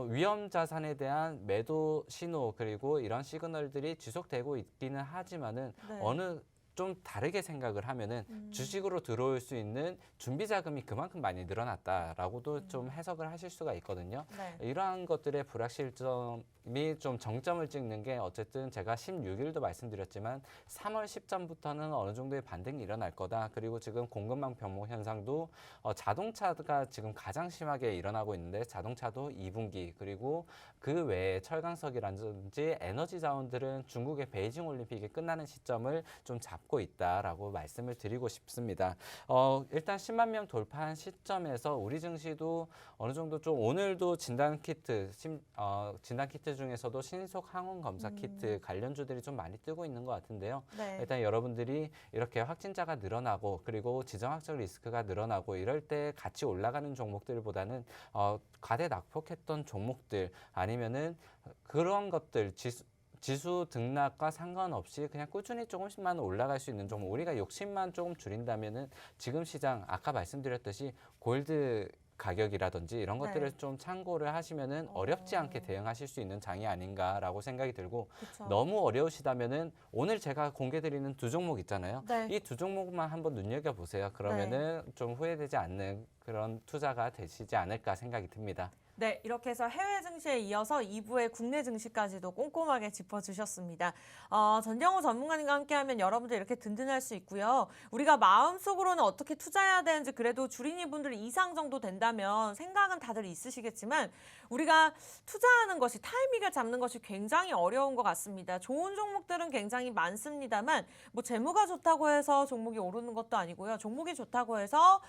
위험 자산에 대한 매도 신호 그리고 이런 시그널들이 지속되고 있기는 하지만은 네. 어느 좀 다르게 생각을 하면은 주식으로 들어올 수 있는 준비 자금이 그만큼 많이 늘어났다라고도 좀 해석을 하실 수가 있거든요. 네. 이러한 것들의 불확실점이 좀 정점을 찍는 게 어쨌든 제가 16일도 말씀드렸지만 3월 10전부터는 어느 정도의 반등이 일어날 거다. 그리고 지금 공급망 병목 현상도 자동차가 지금 가장 심하게 일어나고 있는데 자동차도 2분기 그리고 그 외에 철강석이라든지 에너지 자원들은 중국의 베이징 올림픽이 끝나는 시점을 좀 잡고 있다라고 말씀을 드리고 싶습니다. 일단 10만 명 돌파한 시점에서 우리 증시도 어느 정도 좀 오늘도 진단키트 중에서도 신속 항원 검사 키트 관련주들이 좀 많이 뜨고 있는 것 같은데요. 네. 일단 여러분들이 이렇게 확진자가 늘어나고 그리고 지정학적 리스크가 늘어나고 이럴 때 같이 올라가는 종목들보다는 과대 낙폭했던 종목들 아니면은 그런 것들 지수 등락과 상관없이 그냥 꾸준히 조금씩만 올라갈 수 있는 종목 우리가 욕심만 조금 줄인다면은 지금 시장 아까 말씀드렸듯이 골드 가격이라든지 이런 것들을 네. 좀 참고를 하시면은 어렵지 않게 대응하실 수 있는 장이 아닌가라고 생각이 들고 그쵸. 너무 어려우시다면은 오늘 제가 공개드리는 두 종목 있잖아요. 네. 이 두 종목만 한번 눈여겨 보세요. 그러면은 좀 후회되지 않는 그런 투자가 되시지 않을까 생각이 듭니다. 네, 이렇게 해서 해외 증시에 이어서 2부의 국내 증시까지도 꼼꼼하게 짚어주셨습니다. 전영호 전문가님과 함께하면 여러분들 이렇게 든든할 수 있고요. 우리가 마음속으로는 어떻게 투자해야 되는지 그래도 주린이 분들 이상 정도 된다면 생각은 다들 있으시겠지만 우리가 투자하는 것이 타이밍을 잡는 것이 굉장히 어려운 것 같습니다. 좋은 종목들은 굉장히 많습니다만 뭐 재무가 좋다고 해서 종목이 오르는 것도 아니고요. 종목이 좋다고 해서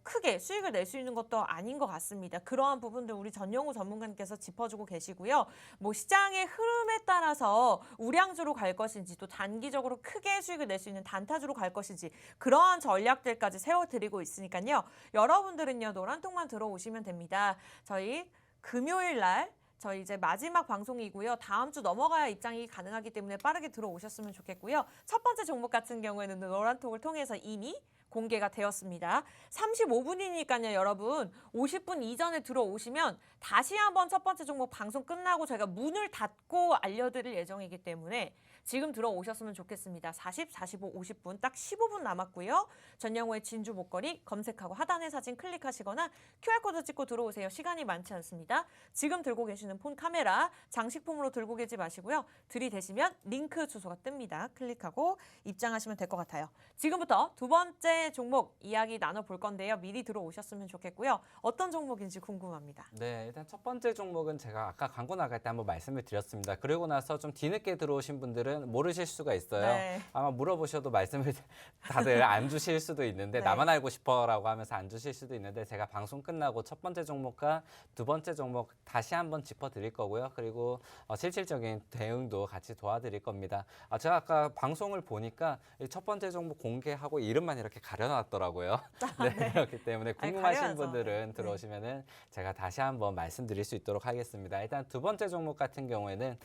크게 수익을 낼 수 있는 것도 아닌 것 같습니다. 그러한 부분들 우리 전영우 전문가님께서 짚어주고 계시고요. 뭐 시장의 흐름에 따라서 우량주로 갈 것인지 또 단기적으로 크게 수익을 낼 수 있는 단타주로 갈 것인지 그러한 전략들까지 세워드리고 있으니까요. 여러분들은요. 노란통만 들어오시면 됩니다. 저희 금요일 날 저희 이제 마지막 방송이고요. 다음 주 넘어가야 입장이 가능하기 때문에 빠르게 들어오셨으면 좋겠고요. 첫 번째 종목 같은 경우에는 노란톡을 통해서 이미 공개가 되었습니다. 35분이니까요, 여러분. 50분 이전에 들어오시면 다시 한번 첫 번째 종목 방송 끝나고 제가 문을 닫고 알려드릴 예정이기 때문에 지금 들어오셨으면 좋겠습니다. 40, 45, 50분 딱 15분 남았고요. 전영호의 진주 목걸이 검색하고 하단의 사진 클릭하시거나 QR코드 찍고 들어오세요. 시간이 많지 않습니다. 지금 들고 계시는 폰 카메라 장식품으로 들고 계지 마시고요. 들이대시면 링크 주소가 뜹니다. 클릭하고 입장하시면 될 것 같아요. 지금부터 두 번째 종목 이야기 나눠볼 건데요. 미리 들어오셨으면 좋겠고요. 어떤 종목인지 궁금합니다. 네, 일단 첫 번째 종목은 제가 아까 광고 나갈 때 한번 말씀을 드렸습니다. 그러고 나서 좀 뒤늦게 들어오신 분들은 모르실 수가 있어요. 네. 아마 물어보셔도 말씀을 다들 안 주실 수도 있는데 네. 나만 알고 싶어라고 하면서 안 주실 수도 있는데 제가 방송 끝나고 첫 번째 종목과 두 번째 종목 다시 한번 짚어드릴 거고요. 그리고 실질적인 대응도 같이 도와드릴 겁니다. 제가 아까 방송을 보니까 이 첫 번째 종목 공개하고 이름만 이렇게 가려놨더라고요. 네, 그렇기 때문에 궁금하신 가려야죠. 분들은 네. 들어오시면은 제가 다시 한번 말씀드릴 수 있도록 하겠습니다. 일단 두 번째 종목 같은 경우에는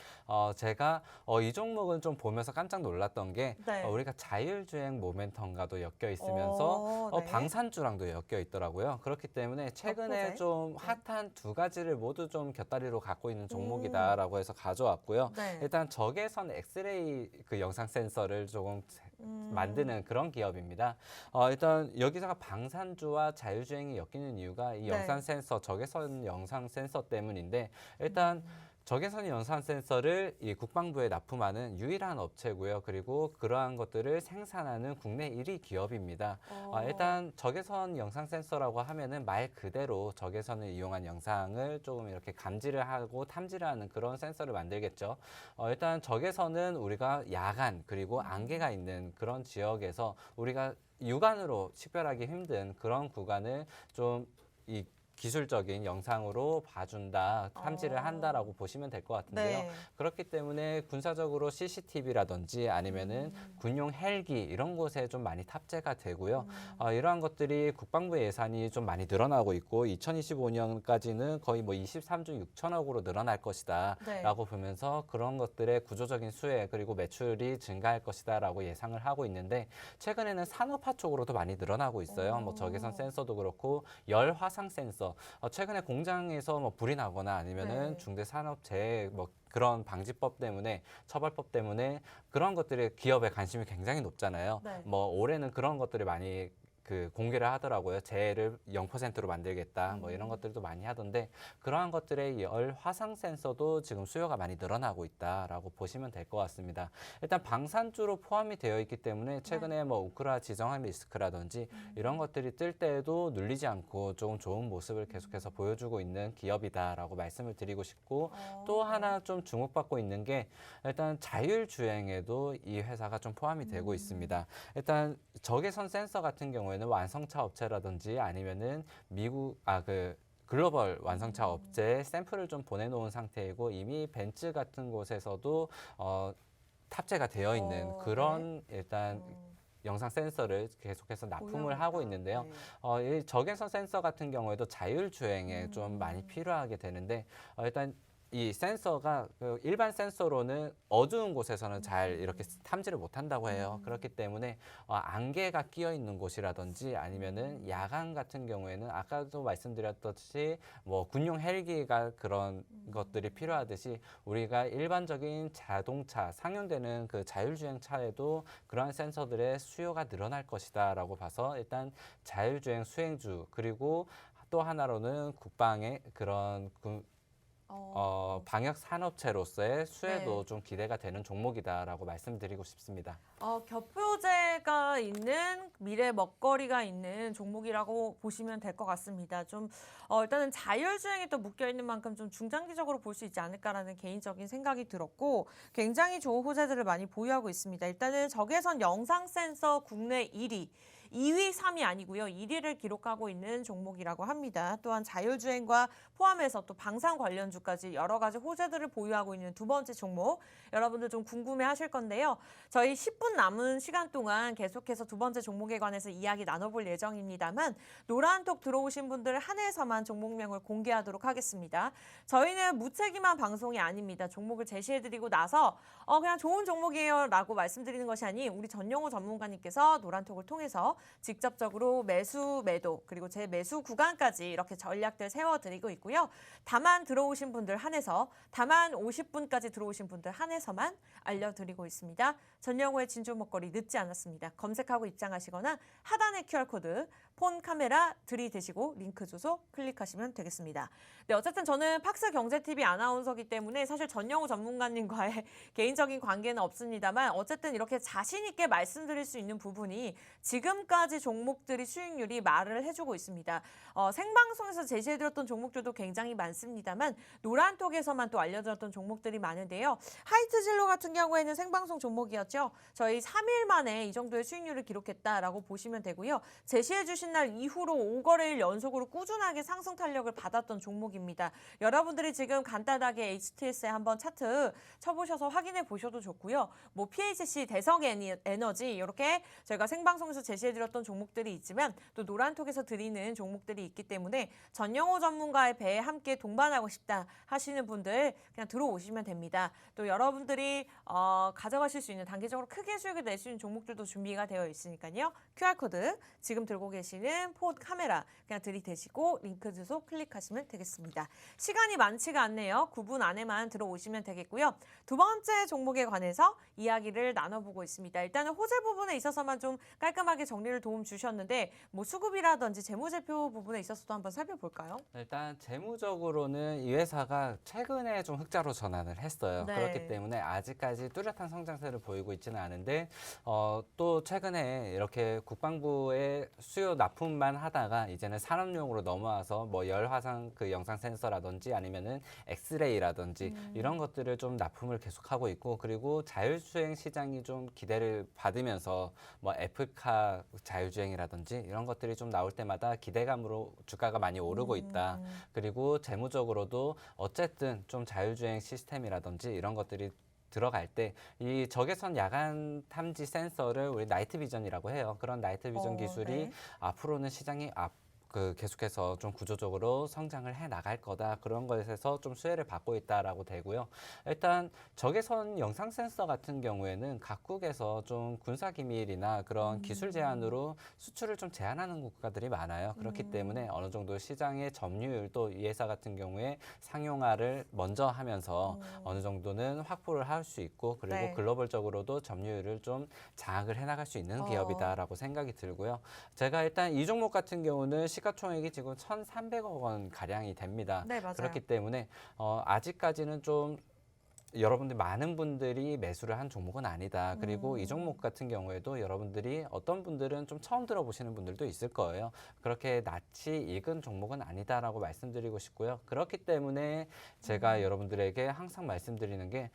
제가 이 종목은 좀 보면서 깜짝 놀랐던 게 네. 우리가 자율주행 모멘텀과도 엮여 있으면서 네. 방산주랑도 엮여 있더라고요. 그렇기 때문에 최근에 덕후세. 좀 핫한 두 가지를 모두 좀 곁다리로 갖고 있는 종목이다라고 해서 가져왔고요. 네. 일단 적외선 엑스레이 그 영상 센서를 조금 만드는 그런 기업입니다. 일단 여기서가 방산주와 자율주행이 엮이는 이유가 이 네. 영상 센서, 적외선 영상 센서 때문인데 일단 적외선 영상 센서를 이 국방부에 납품하는 유일한 업체고요. 그리고 그러한 것들을 생산하는 국내 1위 기업입니다. 일단 적외선 영상 센서라고 하면은 말 그대로 적외선을 이용한 영상을 조금 이렇게 감지를 하고 탐지를 하는 그런 센서를 만들겠죠. 일단 적외선은 우리가 야간 그리고 안개가 있는 그런 지역에서 우리가 육안으로 식별하기 힘든 그런 구간을 좀 이 기술적인 영상으로 봐준다, 탐지를 한다라고 보시면 될 것 같은데요. 네. 그렇기 때문에 군사적으로 CCTV라든지 아니면은 군용 헬기 이런 곳에 좀 많이 탑재가 되고요. 이러한 것들이 국방부 예산이 좀 많이 늘어나고 있고 2025년까지는 거의 뭐 23조 6천억으로 늘어날 것이다라고 보면서 그런 것들의 구조적인 수혜 그리고 매출이 증가할 것이다라고 예상을 하고 있는데 최근에는 산업화 쪽으로도 많이 늘어나고 있어요. 뭐 적외선 센서도 그렇고 열 화상 센서 최근에 공장에서 뭐 불이 나거나 아니면은 네. 중대산업재해 뭐 그런 방지법 때문에 처벌법 때문에 그런 것들에 기업의 관심이 굉장히 높잖아요. 네. 뭐 올해는 그런 것들이 많이 그 공개를 하더라고요. 재해를 0%로 만들겠다. 뭐 이런 것들도 많이 하던데 그러한 것들의 열 화상 센서도 지금 수요가 많이 늘어나고 있다라고 보시면 될 것 같습니다. 일단 방산주로 포함이 되어 있기 때문에 최근에 뭐 우크라 지정학 리스크라든지 이런 것들이 뜰 때에도 눌리지 않고 조금 좋은 모습을 계속해서 보여주고 있는 기업이다라고 말씀을 드리고 싶고 또 하나 좀 주목받고 있는 게 일단 자율주행에도 이 회사가 좀 포함이 되고 있습니다. 일단 적외선 센서 같은 경우에는 완성차 업체라든지 아니면은 글로벌 완성차 업체에 샘플을 좀 보내놓은 상태이고 이미 벤츠 같은 곳에서도 탑재가 되어 있는 그런 일단 영상 센서를 계속해서 납품을 하고 있는데요. 이 적외선 센서 같은 경우에도 자율주행에 좀 많이 필요하게 되는데 일단 이 센서가 그 일반 센서로는 어두운 곳에서는 잘 이렇게 탐지를 못한다고 해요. 그렇기 때문에 안개가 끼어 있는 곳이라든지 아니면은 야간 같은 경우에는 아까도 말씀드렸듯이 뭐 군용 헬기가 그런 것들이 필요하듯이 우리가 일반적인 자동차 상용되는 그 자율주행 차에도 그러한 센서들의 수요가 늘어날 것이다라고 봐서 일단 자율주행 수행주 그리고 또 하나로는 국방의 그런 방역 산업체로서의 수혜도 네. 좀 기대가 되는 종목이다라고 말씀드리고 싶습니다. 겹표제가 있는 미래 먹거리가 있는 종목이라고 보시면 될 것 같습니다. 좀 일단은 자율주행이 또 묶여 있는 만큼 좀 중장기적으로 볼 수 있지 않을까라는 개인적인 생각이 들었고 굉장히 좋은 호재들을 많이 보유하고 있습니다. 일단은 적외선 영상 센서 국내 1위. 2위, 3위 아니고요. 1위를 기록하고 있는 종목이라고 합니다. 또한 자율주행과 포함해서 또 방산 관련주까지 여러 가지 호재들을 보유하고 있는 두 번째 종목. 여러분들 좀 궁금해하실 건데요. 저희 10분 남은 시간 동안 계속해서 두 번째 종목에 관해서 이야기 나눠볼 예정입니다만 노란톡 들어오신 분들 한해서만 종목명을 공개하도록 하겠습니다. 저희는 무책임한 방송이 아닙니다. 종목을 제시해드리고 나서 그냥 좋은 종목이에요 라고 말씀드리는 것이 아닌 우리 전용호 전문가님께서 노란톡을 통해서 직접적으로 매수, 매도 그리고 제 매수 구간까지 이렇게 전략들 세워드리고 있고요. 다만 들어오신 분들 한해서 다만 50분까지 들어오신 분들 한해서만 알려드리고 있습니다. 전용호의 진주 먹거리 늦지 않았습니다. 검색하고 입장하시거나 하단의 QR코드 폰 카메라 들이대시고 링크 주소 클릭하시면 되겠습니다. 네, 어쨌든 저는 팍스 경제TV 아나운서기 때문에 사실 전용호 전문가님과의 개인적인 관계는 없습니다만 어쨌든 이렇게 자신 있게 말씀드릴 수 있는 부분이 지금까지 종목들이 수익률이 말을 해주고 있습니다. 생방송에서 제시해드렸던 종목들도 굉장히 많습니다만 노란톡에서만 또 알려드렸던 종목들이 많은데요. 하이트진로 같은 경우에는 생방송 종목이었죠. 저희 3일 만에 이 정도의 수익률을 기록했다라고 보시면 되고요. 제시해주신 날 이후로 5거래일 연속으로 꾸준하게 상승 탄력을 받았던 종목입니다. 여러분들이 지금 간단하게 HTS에 한번 차트 쳐보셔서 확인해 보셔도 좋고요. 뭐 PHC, 대성 에너지 이렇게 저희가 생방송에서 제시해드렸던 종목들이 있지만 또 노란톡에서 드리는 종목들이 있기 때문에 전용호 전문가의 배에 함께 동반하고 싶다 하시는 분들 그냥 들어오시면 됩니다. 또 여러분들이 가져가실 수 있는 단기적으로 크게 수익을 낼 수 있는 종목들도 준비가 되어 있으니까요. QR코드 지금 들고 계시는 폰 카메라 그냥 들이대시고 링크 주소 클릭하시면 되겠습니다. 시간이 많지가 않네요. 9분 안에만 들어오시면 되겠고요. 두 번째 종목에 관해서 이야기를 나눠보고 있습니다. 일단은 호재 부분에 있어서만 좀 깔끔하게 정리를 도움 주셨는데 뭐 수급이라든지 재무제표 부분에 있어서도 한번 살펴볼까요? 일단 재무적으로는 이 회사가 최근에 좀 흑자로 전환을 했어요. 네. 그렇기 때문에 아직까지 뚜렷한 성장세를 보이고 있지는 않은데 또 최근에 이렇게 국방부의 수요 납품만 하다가 이제는 산업용으로 넘어와서 뭐 열화상 그 영상 센서라든지 아니면은 엑스레이라든지 이런 것들을 좀 납품을 계속하고 있고 그리고 자율주행 시장이 좀 기대를 받으면서 뭐 애플카 자율주행이라든지 이런 것들이 좀 나올 때마다 기대감으로 주가가 많이 오르고 있다. 그리고 재무적으로도 어쨌든 좀 자율주행 시스템이라든지 이런 것들이 들어갈 때 이 적외선 야간 탐지 센서를 우리 나이트 비전이라고 해요. 그런 나이트 비전 기술이 네. 앞으로는 시장이 계속해서 좀 구조적으로 성장을 해 나갈 거다. 그런 것에서 좀 수혜를 받고 있다라고 되고요. 일단 적외선 영상 센서 같은 경우에는 각국에서 좀 군사 기밀이나 그런 기술 제한으로 수출을 좀 제한하는 국가들이 많아요. 그렇기 때문에 어느 정도 시장의 점유율도 이 회사 같은 경우에 상용화를 먼저 하면서 어느 정도는 확보를 할 수 있고 그리고 네. 글로벌적으로도 점유율을 좀 장악을 해 나갈 수 있는 기업이다라고 생각이 들고요. 제가 일단 이 종목 같은 경우는 시가총액이 지금 1,300억 원 가량이 됩니다. 네, 맞아요. 그렇기 때문에 아직까지는 좀 여러분들 많은 분들이 매수를 한 종목은 아니다. 그리고 이 종목 같은 경우에도 여러분들이 어떤 분들은 좀 처음 들어보시는 분들도 있을 거예요. 그렇게 낯이 익은 종목은 아니다라고 말씀드리고 싶고요. 그렇기 때문에 제가 여러분들에게 항상 말씀드리는 게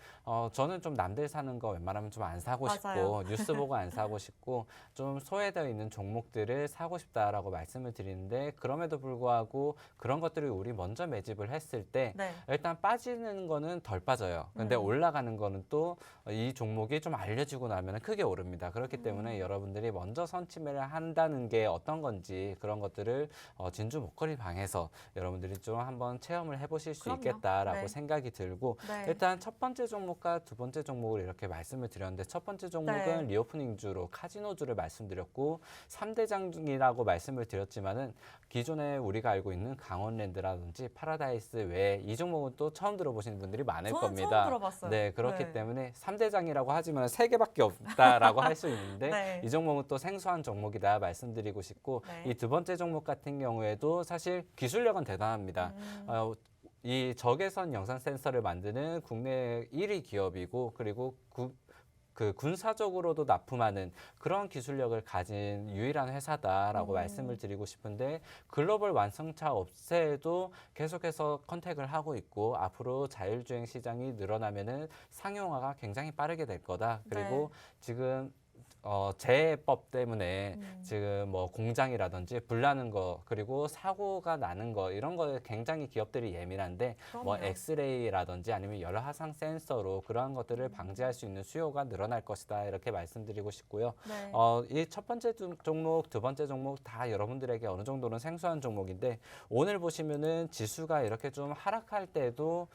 저는 좀 남들 사는 거 웬만하면 좀 안 사고 맞아요. 싶고 뉴스 보고 안 사고 싶고 좀 소외되어 있는 종목들을 사고 싶다라고 말씀을 드리는데 그럼에도 불구하고 그런 것들을 우리 먼저 매집을 했을 때 네. 일단 빠지는 거는 덜 빠져요. 근데 올라가는 거는 또 이 종목이 좀 알려지고 나면 크게 오릅니다. 그렇기 때문에 여러분들이 먼저 선취매를 한다는 게 어떤 건지 그런 것들을 진주 목걸이 방에서 여러분들이 좀 한번 체험을 해보실 수 그럼요. 있겠다라고 네. 생각이 들고 네. 일단 첫 번째 종목과 두 번째 종목을 이렇게 말씀을 드렸는데 첫 번째 종목은 네. 리오프닝주로 카지노주를 말씀드렸고 3대장이라고 말씀을 드렸지만은 기존에 우리가 알고 있는 강원랜드라든지 파라다이스 외에 이 종목은 또 처음 들어보시는 분들이 많을 저는 겁니다. 처음 들어봤어요. 네, 그렇기 네. 때문에 3대장이라고 하지만 3개밖에 없다라고 할 수 있는데 네. 이 종목은 또 생소한 종목이다 말씀드리고 싶고 네. 이 두 번째 종목 같은 경우에도 사실 기술력은 대단합니다. 이 적외선 영상 센서를 만드는 국내 1위 기업이고 그리고 그 군사적으로도 납품하는 그런 기술력을 가진 유일한 회사다라고 말씀을 드리고 싶은데 글로벌 완성차 업체에도 계속해서 컨택을 하고 있고 앞으로 자율주행 시장이 늘어나면은 상용화가 굉장히 빠르게 될 거다. 그리고 지금 재해법 때문에 지금 뭐 공장이라든지 불나는 거 그리고 사고가 나는 거 이런 거에 굉장히 기업들이 예민한데 뭐 그럼요. 엑스레이라든지 아니면 열화상 센서로 그러한 것들을 방지할 수 있는 수요가 늘어날 것이다 이렇게 말씀드리고 싶고요. 네. 이 첫 번째 종목, 두 번째 종목 다 여러분들에게 어느 정도는 생소한 종목인데 오늘 보시면은 지수가 이렇게 좀 하락할 때도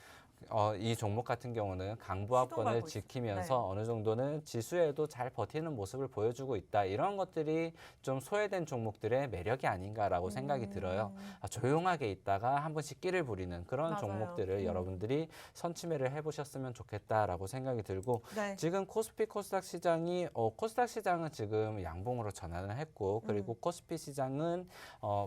이 종목 같은 경우는 강보합권을 시동 걸고 지키면서 있어요. 어느 정도는 지수에도 잘 버티는 모습을 보여주고 있다. 이런 것들이 좀 소외된 종목들의 매력이 아닌가라고 생각이 들어요. 조용하게 있다가 한 번씩 끼를 부리는 그런 맞아요. 종목들을 여러분들이 선취매를 해보셨으면 좋겠다라고 생각이 들고 네. 지금 코스피 코스닥 시장이 코스닥 시장은 지금 양봉으로 전환을 했고 그리고 코스피 시장은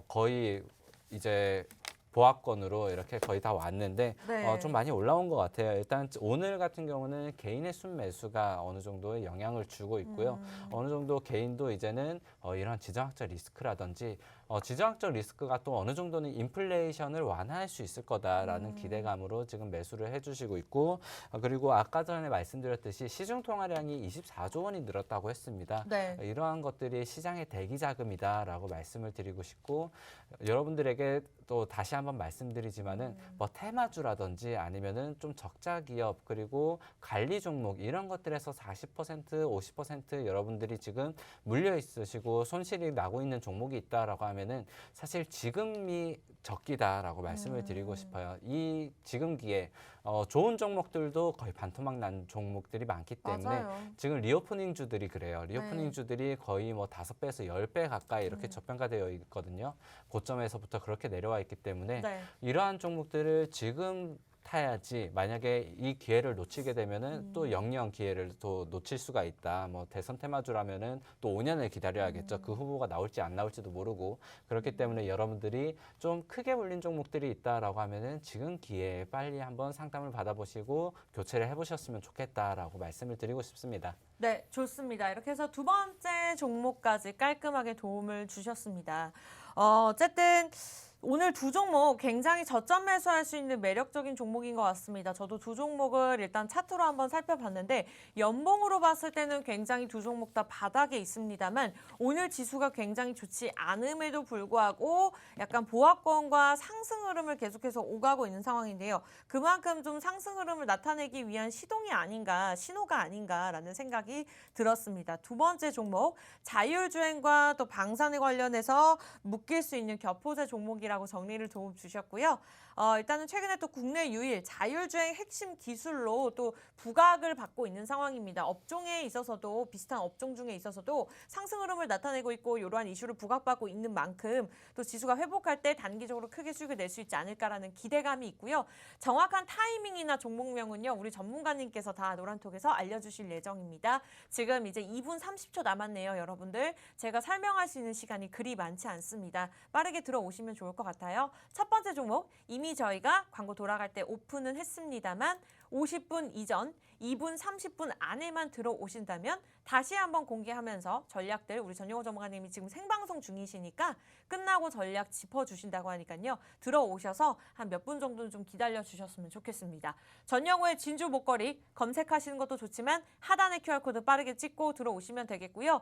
거의 이제 보합권으로 이렇게 거의 다 왔는데 네. 좀 많이 올라온 것 같아요. 일단 오늘 같은 경우는 개인의 순매수가 어느 정도의 영향을 주고 있고요. 어느 정도 개인도 이제는 이런 지정학적 리스크라든지 지정학적 리스크가 또 어느 정도는 인플레이션을 완화할 수 있을 거다라는 기대감으로 지금 매수를 해주시고 있고 그리고 아까 전에 말씀드렸듯이 시중 통화량이 24조 원이 늘었다고 했습니다. 네. 이러한 것들이 시장의 대기 자금이다라고 말씀을 드리고 싶고 여러분들에게 또 다시 한번 말씀드리지만은 뭐 테마주라든지 아니면은 좀 적자 기업 그리고 관리 종목 이런 것들에서 40% 50% 여러분들이 지금 물려 있으시고 손실이 나고 있는 종목이 있다라고 하면은 사실 지금이 적기다라고 말씀을 드리고 싶어요. 이 지금 기에 좋은 종목들도 거의 반토막 난 종목들이 많기 때문에 맞아요. 지금 리오프닝 주들이 그래요. 리오프닝 주들이 거의 뭐 5배에서 10배 가까이 이렇게 저평가되어 있거든요. 고점에서부터 그렇게 내려와 있기 때문에 네. 이러한 종목들을 지금 타야지 만약에 이 기회를 놓치게 되면은 또 영영 기회를 또 놓칠 수가 있다. 뭐 대선 테마주라면은 또 5년을 기다려야겠죠. 그 후보가 나올지 안 나올지도 모르고 그렇기 때문에 여러분들이 좀 크게 물린 종목들이 있다라고 하면은 지금 기회에 빨리 한번 상담을 받아보시고 교체를 해보셨으면 좋겠다라고 말씀을 드리고 싶습니다. 네, 좋습니다. 이렇게 해서 두 번째 종목까지 깔끔하게 도움을 주셨습니다. 어쨌든 오늘 두 종목 굉장히 저점 매수할 수 있는 매력적인 종목인 것 같습니다. 저도 두 종목을 일단 차트로 한번 살펴봤는데 연봉으로 봤을 때는 굉장히 두 종목 다 바닥에 있습니다만 오늘 지수가 굉장히 좋지 않음에도 불구하고 약간 보합권과 상승 흐름을 계속해서 오가고 있는 상황인데요. 그만큼 좀 상승 흐름을 나타내기 위한 시동이 아닌가, 신호가 아닌가라는 생각이 들었습니다. 두 번째 종목, 자율주행과 또 방산에 관련해서 묶일 수 있는 겹포제 종목이라고 정리를 도움 주셨고요. 일단은 최근에 또 국내 유일 자율주행 핵심 기술로 또 부각을 받고 있는 상황입니다. 업종에 있어서도 비슷한 업종 중에 있어서도 상승 흐름을 나타내고 있고 이러한 이슈를 부각받고 있는 만큼 또 지수가 회복할 때 단기적으로 크게 수익을 낼 수 있지 않을까라는 기대감이 있고요. 정확한 타이밍이나 종목명은요. 우리 전문가님께서 다 노란톡에서 알려주실 예정입니다. 지금 이제 2분 30초 남았네요. 여러분들 제가 설명할 수 있는 시간이 그리 많지 않습니다. 빠르게 들어오시면 좋을 것 같아요. 첫 번째 종목 이미 저희가 광고 돌아갈 때 오픈은 했습니다만 50분 이전 2분 30분 안에만 들어오신다면 다시 한번 공개하면서 전략들 우리 전용호 전문가님이 지금 생방송 중이시니까 끝나고 전략 짚어주신다고 하니까요. 들어오셔서 한 몇 분 정도는 좀 기다려주셨으면 좋겠습니다. 전용호의 진주 목걸이 검색하시는 것도 좋지만 하단의 QR코드 빠르게 찍고 들어오시면 되겠고요.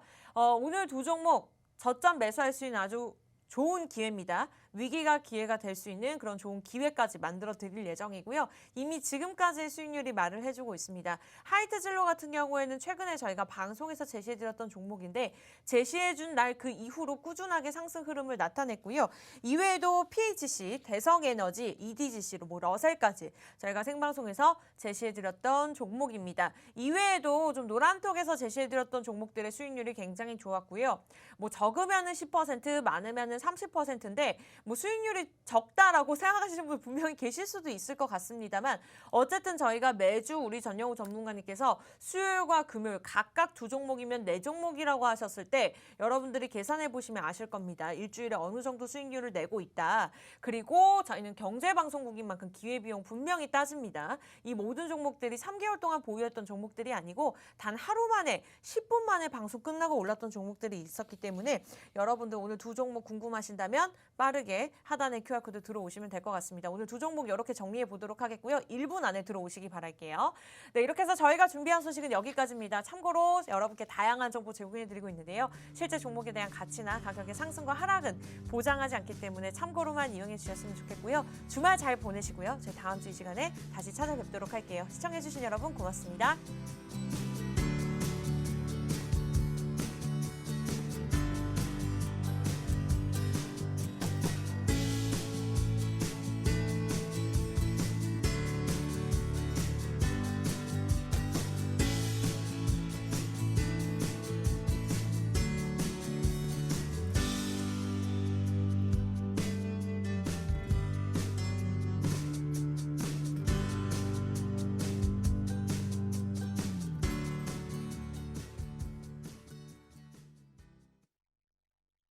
오늘 두 종목 저점 매수할 수 있는 아주 좋은 기회입니다. 위기가 기회가 될 수 있는 그런 좋은 기회까지 만들어 드릴 예정이고요. 이미 지금까지의 수익률이 말을 해주고 있습니다. 하이트진로 같은 경우에는 최근에 저희가 방송에서 제시해드렸던 종목인데 제시해준 날 그 이후로 꾸준하게 상승 흐름을 나타냈고요. 이외에도 PHC, 대성에너지, EDGC로 러셀까지 저희가 생방송에서 제시해드렸던 종목입니다. 이외에도 좀 노란톡에서 제시해드렸던 종목들의 수익률이 굉장히 좋았고요. 적으면은 10%, 많으면은 30%인데 수익률이 적다라고 생각하시는 분 분명히 계실 수도 있을 것 같습니다만 어쨌든 저희가 매주 우리 전영우 전문가님께서 수요일과 금요일 각각 2종목이면 4종목이라고 하셨을 때 여러분들이 계산해 보시면 아실 겁니다. 일주일에 어느 정도 수익률을 내고 있다. 그리고 저희는 경제방송국인 만큼 기회비용 분명히 따집니다. 이 모든 종목들이 3개월 동안 보유했던 종목들이 아니고 단 하루 만에 10분 만에 방송 끝나고 올랐던 종목들이 있었기 때문에 여러분들 오늘 2종목 궁금하신다면 빠르게 하단에 QR코드 들어오시면 될 것 같습니다. 오늘 2종목 이렇게 정리해 보도록 하겠고요. 1분 안에 들어오시기 바랄게요. 네, 이렇게 해서 저희가 준비한 소식은 여기까지입니다. 참고로 여러분께 다양한 정보 제공해 드리고 있는데요. 실제 종목에 대한 가치나 가격의 상승과 하락은 보장하지 않기 때문에 참고로만 이용해 주셨으면 좋겠고요. 주말 잘 보내시고요. 저희 다음 주 이 시간에 다시 찾아뵙도록 할게요. 시청해 주신 여러분 고맙습니다.